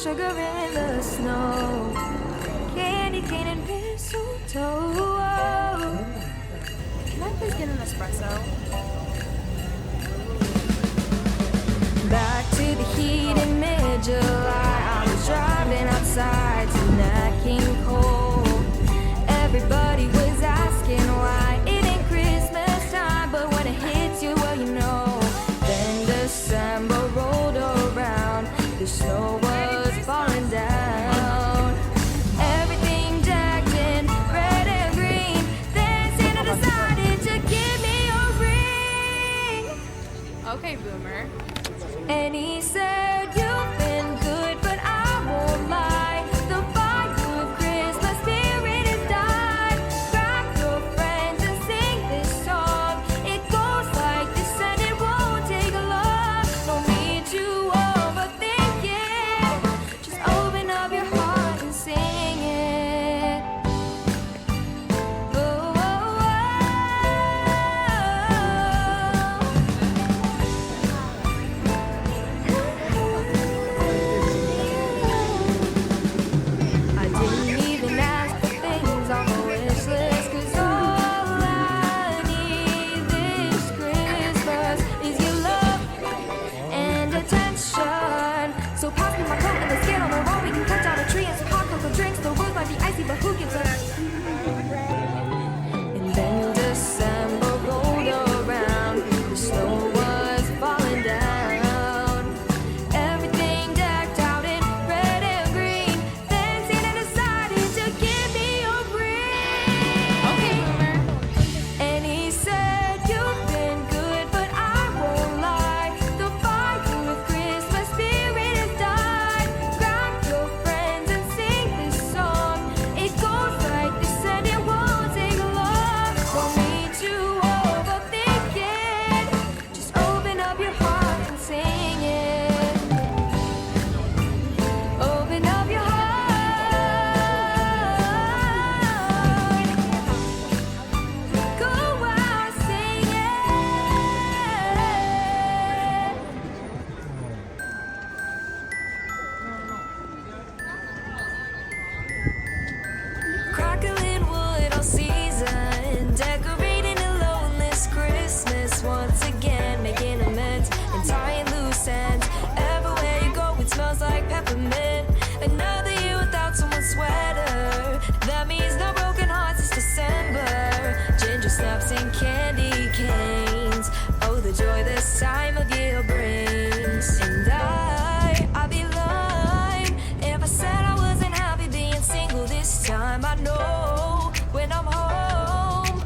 sugar in the snow, candy cane and mistletoe. Can I please get an espresso? Back to the heat in mid-July, I was driving outside to Nat King Cole. Everybody was asking why it ain't Christmas time, but when it hits you, well, you know. Then December rolled around, the snow was falling down, everything decked in red and green. Then Santa decided to give me a ring. Okay, Boomer. And he said, you've been good, but I won't lie. The fire of Christmas spirit has died. Grab your friends and sing this song. It goes like this and it won't take long. No need to overthink it. Just open up your heart and sing it. Oh, oh, oh. I didn't even ask for things on the wish list, 'cause all I need this Christmas is your love and attention. So pass me my coat and let's get on the road. We can cut down a tree and some hot cocoa drinks. The roads might be icy, but who gives a... And then December rolled around, the snow was falling down, everything decked out in red and green. Then Santa decided to give me a ring. Okay, Boomer. And he said, you've been good, but I won't lie. The fire of Christmas spirit has died. Grab your friends and sing this song. It goes like this and it won't take long. Don't need to overthink it. Just open up your heart and sing it. Open up your heart. Go out, sing it. Crackling wood all season, decorating alone this Christmas once again, making amends and tying loose ends. Everywhere you go, it smells like peppermint. Another year without someone's sweater. That means no broken hearts this December. Ginger snaps and candy canes. Oh, the joy this time of year brings. And I'd be lying if I said I wasn't happy being single this time. I know when I'm home,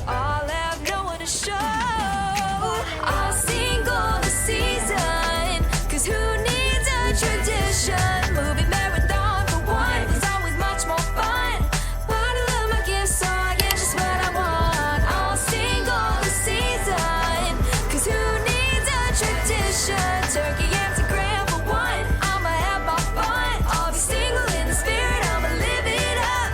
I'll have no one to show. I'll sing all the season, 'cause who needs a tradition? Movie marathon for one is always much more fun. Bottle of my gifts so I get just what I want. I'll sing all the season, 'cause who needs a tradition? Turkey and grand for one, I'ma have my fun. I'll be single in the spirit, I'ma live it up.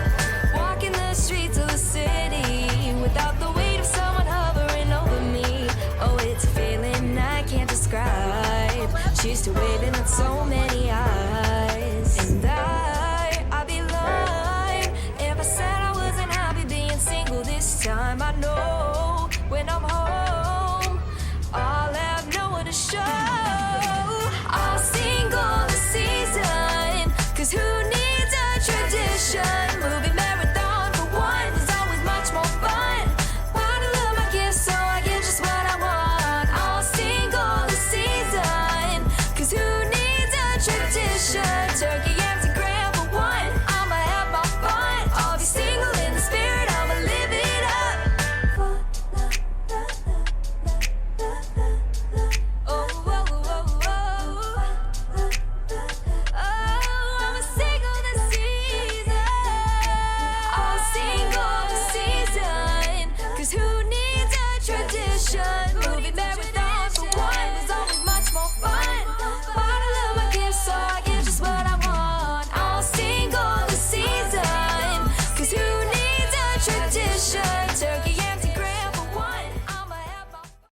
Walking the streets of the city without the weight of someone hovering over me. Oh, it's a feeling I can't describe. Cheers to waving at so many